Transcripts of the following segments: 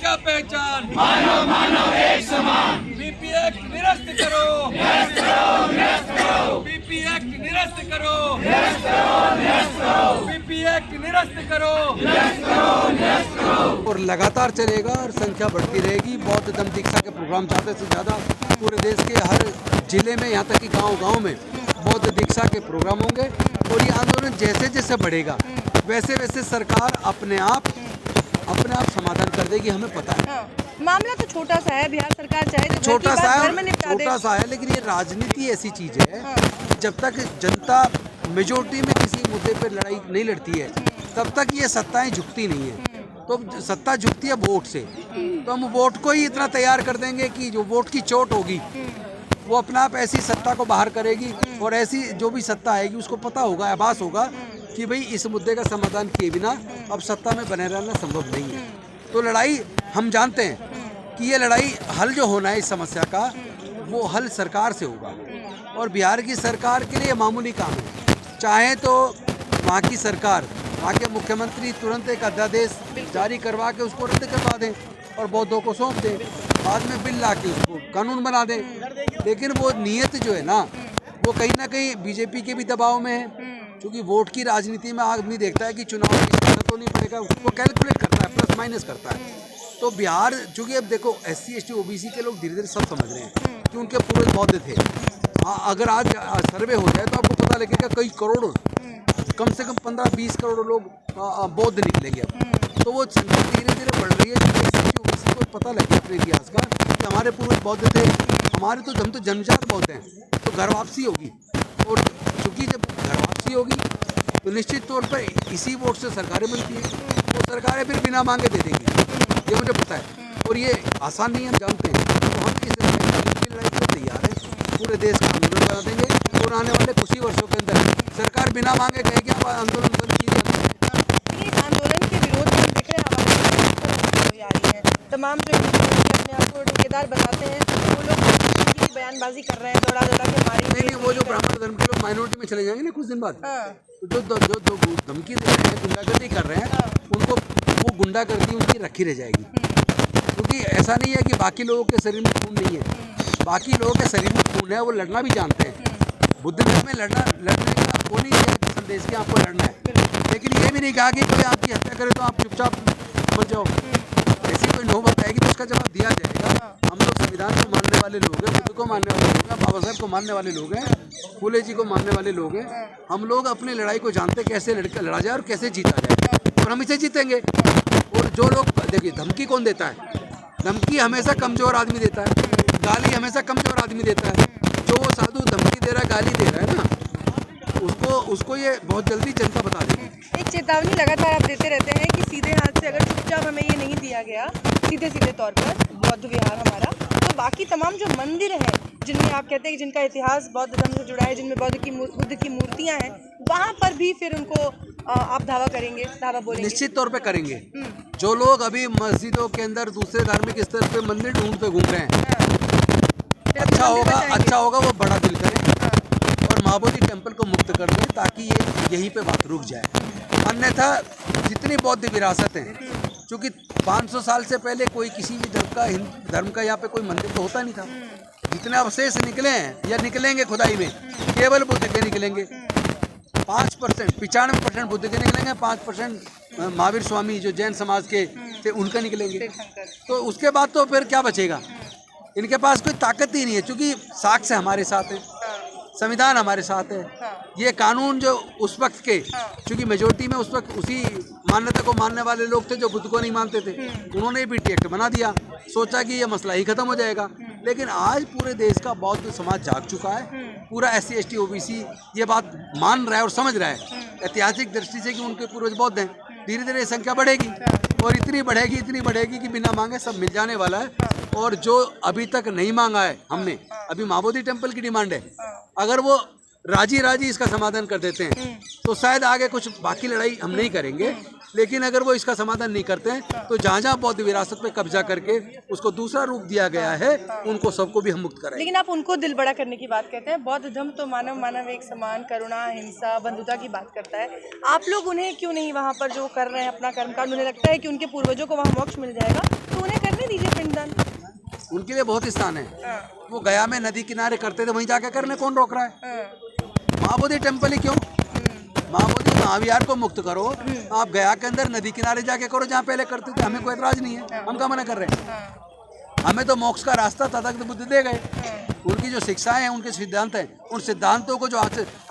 क्या पहचान, मानव मानव एक समान। बीपी एक्ट निरस्त करो, निरस्त करो, निरस्त करो। बीपी एक्ट निरस्त करो, निरस्त करो, निरस्त करो। बीपी एक्ट निरस्त करो, निरस्त करो, निरस्त करो। और लगातार चलेगा और संख्या बढ़ती रहेगी। बौद्ध धम्म दीक्षा के प्रोग्राम ज़्यादा से ज़्यादा पूरे देश के हर जिले में, यहाँ तक कि गांव-गांव में बौद्ध दीक्षा के प्रोग्राम होंगे। और ये आंदोलन जैसे जैसे बढ़ेगा वैसे वैसे सरकार अपने आप समाधान कर देगी, हमें पता है। मामला तो छोटा सा है, बिहार सरकार चाहे तो छोटा सा है, लेकिन ये राजनीति ऐसी चीज है जब तक जनता मेजोरिटी में किसी मुद्दे पर लड़ाई नहीं लड़ती है तब तक ये सत्ताएं झुकती नहीं है। तो सत्ता झुकती है वोट से, तो हम वोट को ही इतना तैयार कर देंगे कि जो वोट की चोट होगी वो अपना आप ऐसी सत्ता को बाहर करेगी। और ऐसी जो भी सत्ता आएगी उसको पता होगा, आभास होगा कि भाई इस मुद्दे का समाधान किए बिना अब सत्ता में बने रहना संभव नहीं है। तो लड़ाई हम जानते हैं कि ये लड़ाई हल जो होना है इस समस्या का वो हल सरकार से होगा। और बिहार की सरकार के लिए मामूली काम है, चाहे तो वहाँ की सरकार, वहाँ के मुख्यमंत्री तुरंत एक अध्यादेश जारी करवा के उसको रद्द करवा दें और बौद्धों को सौंप दें, बाद में बिल ला के उसको कानून बना दें। लेकिन वो नीयत जो है ना वो कहीं ना कहीं बीजेपी के भी दबाव में है, क्योंकि वोट की राजनीति में आदमी देखता है कि चुनाव में तो नहीं पड़ेगा, उसको कैलकुलेट करता है, प्लस माइनस करता है। तो बिहार चूँकि अब देखो SC ST OBC के लोग धीरे धीरे सब समझ रहे हैं कि उनके पूर्वज बौद्ध थे। अगर आज सर्वे हो जाए तो आपको पता लगेगा कई करोड़, कम से कम 15-20 करोड़ लोग बौद्ध निकलेंगे अब। तो वो संख्या धीरे धीरे बढ़ रही है। SC ST OBC को पता लगे अपने इतिहास का कि हमारे पूर्वज बौद्ध थे, हम तो जन्मजात बौद्ध हैं, तो घर वापसी होगी। और चूँकि जब घर वापसी होगी तो निश्चित तौर पर इसी वोट से सरकारें बनती हैं, तो सरकारें फिर बिना मांगे दे देंगी, ये मुझे पता है। और ये आसान नहीं, हम जानते हैं। तो हम इस लड़ाई को तैयार हैं, पूरे देश का आंदोलन करा देंगे। और आने वाले कुछ ही वर्षों के अंदर सरकार बिना मांगे कहेगी आप आंदोलन बंद कीजिए। इस आंदोलन के विरोध में देख रहे हैं आ रही है, तमाम जो अपने आप को ठेकेदार बताते हैं वो लोग की बयानबाजी कर रहे हैं, दौड़ा के मारी। नहीं, वो जो ब्राह्मण धर्म के लोग माइनॉरिटी में चले जाएंगे ना कुछ दिन बाद, तो जो धमकी दे रहे हैं, गुंडागर्दी कर रहे हैं, उनको वो गुंडागर्दी उनकी रखी रह जाएगी। क्योंकि ऐसा नहीं है कि बाकी लोगों के शरीर में खून नहीं है, बाकी लोगों के शरीर में खून है, वो लड़ना भी जानते हैं। बुद्ध धर्म में लड़ने का वो नहीं है संदेश कि आपको लड़ना है, लेकिन ये भी नहीं कहा कि कोई आपकी हत्या करे तो आप चुपचाप मर जाओ। ऐसी कोई नौबत आएगी तो उसका जवाब दिया जाएगा। हम लोग संविधान को मानने वाले लोग हैं, बुद्ध को मानने वाले लोग हैं, बाबा साहब को मानने वाले लोग हैं, फूले जी को मानने वाले लोग हैं। हम लोग अपनी लड़ाई को जानते कैसे लड़ा जाए और कैसे जीता जाए, और हम इसे जीतेंगे। और जो लोग देखिए, धमकी कौन देता है? धमकी हमेशा कमज़ोर आदमी देता है, गाली हमेशा कमज़ोर आदमी देता है। जो वो साधु धमकी दे रहा है, गाली दे रहा है ना, उसको ये बहुत जल्दी जनता बता देगी। एक चेतावनी लगातार आप देते रहते हैं कि सीधे हाथ से अगर चुपचाप हमें ये नहीं दिया गया सीधे तौर पर बौद्ध विहार हमारा, तो बाकी तमाम जो मंदिर हैं जिनमें आप कहते हैं कि जिनका इतिहास बौद्ध धर्म से जुड़ा है, जिनमें बुद्ध की मूर्तियाँ हैं, वहाँ पर भी फिर उनको आप धावा बोलेंगे? निश्चित तौर पे करेंगे। जो लोग अभी मस्जिदों के अंदर दूसरे धार्मिक स्तर पे मंदिर ढूंढते घूम रहे हैं, अच्छा होगा वो बड़ा दिल करें और महाबोधि टेम्पल को मुक्त कर दें, ताकि ये यहीं पे बात रुक जाए। अन्यथा जितनी बौद्ध विरासत है, क्योंकि 500 साल से पहले कोई किसी भी धर्म का यहाँ पे कोई मंदिर तो होता नहीं था। जितने अवशेष निकले हैं या निकलेंगे खुदाई में, केवल बुद्ध के निकलेंगे। 5%, 95% बुद्ध के निकलेंगे, 5% महावीर स्वामी जो जैन समाज के थे उनका निकलेंगे। तो उसके बाद तो फिर क्या बचेगा? इनके पास कोई ताकत ही नहीं है, क्योंकि साक्ष्य हमारे साथ है, संविधान हमारे साथ है। ये कानून जो उस वक्त के, क्योंकि मेजोरिटी में उस वक्त उसी मान्यता को मानने वाले लोग थे जो बुद्ध को नहीं मानते थे, उन्होंने भी एक्ट बना दिया, सोचा कि ये मसला ही खत्म हो जाएगा। लेकिन आज पूरे देश का बौद्ध समाज जाग चुका है, पूरा SC ST OBC ये बात मान रहा है और समझ रहा है ऐतिहासिक दृष्टि से कि उनके पूर्वज बौद्ध हैं। धीरे धीरे संख्या बढ़ेगी और इतनी बढ़ेगी कि बिना मांगे सब मिल जाने वाला है। और जो अभी तक नहीं मांगा है हमने, अभी महाबोधि टेम्पल की डिमांड है, अगर वो राजी इसका समाधान कर देते हैं तो शायद आगे कुछ बाकी लड़ाई हम नहीं करेंगे। लेकिन अगर वो इसका समाधान नहीं करते हैं तो जहाँ बौद्ध विरासत पे कब्जा करके उसको दूसरा रूप दिया गया है, उनको सबको भी हम मुक्त करेंगे। लेकिन आप उनको दिल बड़ा करने की बात कहते हैं। बौद्ध धर्म तो मानव एक समान, करुणा, हिंसा, बंधुता की बात करता है। आप लोग उन्हें क्यों नहीं वहाँ पर जो कर रहे हैं अपना कर्मकांड, उन्हें लगता है कि उनके पूर्वजों को वहाँ मोक्ष मिल जाएगा, तो उन्हें दीजिए पिंडदान। उनके लिए बहुत स्थान है। हाँ, वो गया में नदी किनारे करते थे, वहीं जाके करने कौन रोक रहा है? हाँ, महाबोधि टेम्पल ही क्यों? महाबोधि महाविहार को मुक्त करो, आप गया के अंदर नदी किनारे जाके करो जहाँ पहले करते थे, हमें कोई एतराज नहीं है। हम क्या मना कर रहे हैं? हाँ, हमें तो मोक्ष का रास्ता तथागत बुद्ध दे गए। उनकी जो शिक्षाएं हैं, उनके सिद्धांत हैं, उन सिद्धांतों को जो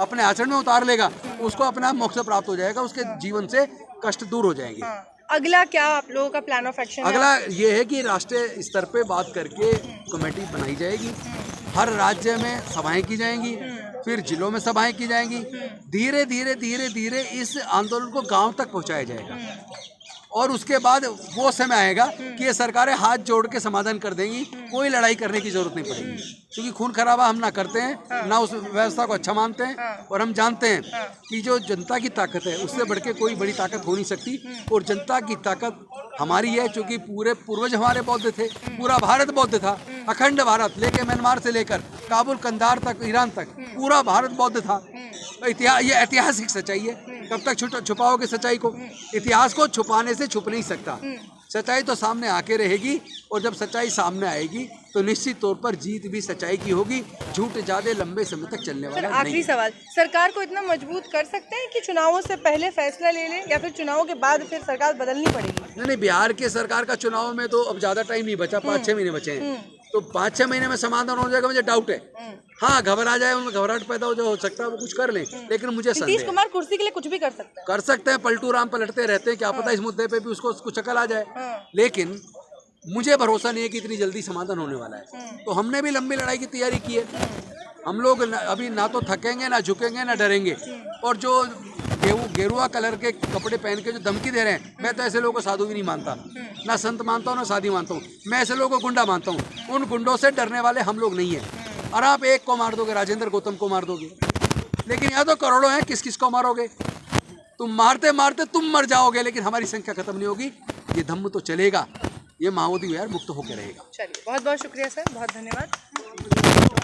अपने आचरण में उतार लेगा, उसको अपना मोक्ष प्राप्त हो जाएगा, उसके जीवन से कष्ट दूर हो जाएंगे। हाँ। अगला क्या आप लोगों का प्लान ऑफ एक्शन है? अगला ये है कि राष्ट्रीय स्तर पे बात करके कमेटी बनाई जाएगी, हर राज्य में सभाएं की जाएंगी, फिर जिलों में सभाएं की जाएंगी। धीरे धीरे धीरे धीरे इस आंदोलन को गांव तक पहुंचाया जाएगा, और उसके बाद वो समय आएगा कि ये सरकारें हाथ जोड़ के समाधान कर देंगी, कोई लड़ाई करने की जरूरत नहीं पड़ेगी, क्योंकि खून खराबा हम ना करते हैं, ना उस व्यवस्था को अच्छा मानते हैं, और हम जानते हैं कि जो जनता की ताकत है उससे बढ़ के कोई बड़ी ताकत हो नहीं सकती। और जनता की ताकत हमारी है, क्योंकि पूरे पूर्वज हमारे बौद्ध थे, पूरा भारत बौद्ध था, अखंड भारत लेके म्यांमार से लेकर काबुल कंधार तक, ईरान तक पूरा भारत बौद्ध था। ये ऐतिहासिक सच्चाई है, कब तक छुपाओगे सच्चाई को? इतिहास को छुपाने से छुप नहीं सकता, सच्चाई तो सामने आके रहेगी, और जब सच्चाई सामने आएगी तो निश्चित तौर पर जीत भी सच्चाई की होगी, झूठ ज्यादा लंबे समय तक चलने वाला नहीं। आखिरी सवाल, सरकार को इतना मजबूत कर सकते हैं कि चुनावों से पहले फैसला ले लें, या फिर चुनावों के बाद फिर सरकार बदलनी पड़ेगी? नहीं, बिहार के सरकार का चुनाव में तो अब ज्यादा टाइम नहीं बचा, 5-6 महीने बचे हैं, तो 5-6 महीने में समाधान हो जाएगा, मुझे डाउट है। हाँ, घबरा जाए, उनमें घबराहट पैदा हो सकता है, वो कुछ कर लें, लेकिन मुझे संदेह नीतीश है। कुमार कुर्सी के लिए कुछ भी कर सकते हैं। कर सकते हैं, पलटू राम पलटते रहते हैं, क्या पता इस मुद्दे पे भी उसको कुछ अकल आ जाए, लेकिन मुझे भरोसा नहीं है कि इतनी जल्दी समाधान होने वाला है। तो हमने भी लंबी लड़ाई की तैयारी की है, हम लोग अभी ना तो थकेंगे, ना झुकेंगे, ना डरेंगे। और जो गेरुआ कलर के कपड़े पहन के जो धमकी दे रहे हैं, मैं तो ऐसे लोगों को साधु भी नहीं मानता, ना संत मानता हूँ, ना साधी मानता हूँ, मैं ऐसे लोगों को गुंडा मानता हूँ। उन गुंडों से डरने वाले हम लोग नहीं हैं। और आप एक को मार दोगे, राजेंद्र गौतम को मार दोगे, लेकिन यहाँ तो करोड़ों हैं, किस किस को मारोगे? तुम मारते मारते तुम मर जाओगे, लेकिन हमारी संख्या खत्म नहीं होगी। ये धम्म तो चलेगा, ये महाबोधि विहार मुक्त होकर रहेगा। चलिए, बहुत बहुत शुक्रिया सर, बहुत धन्यवाद।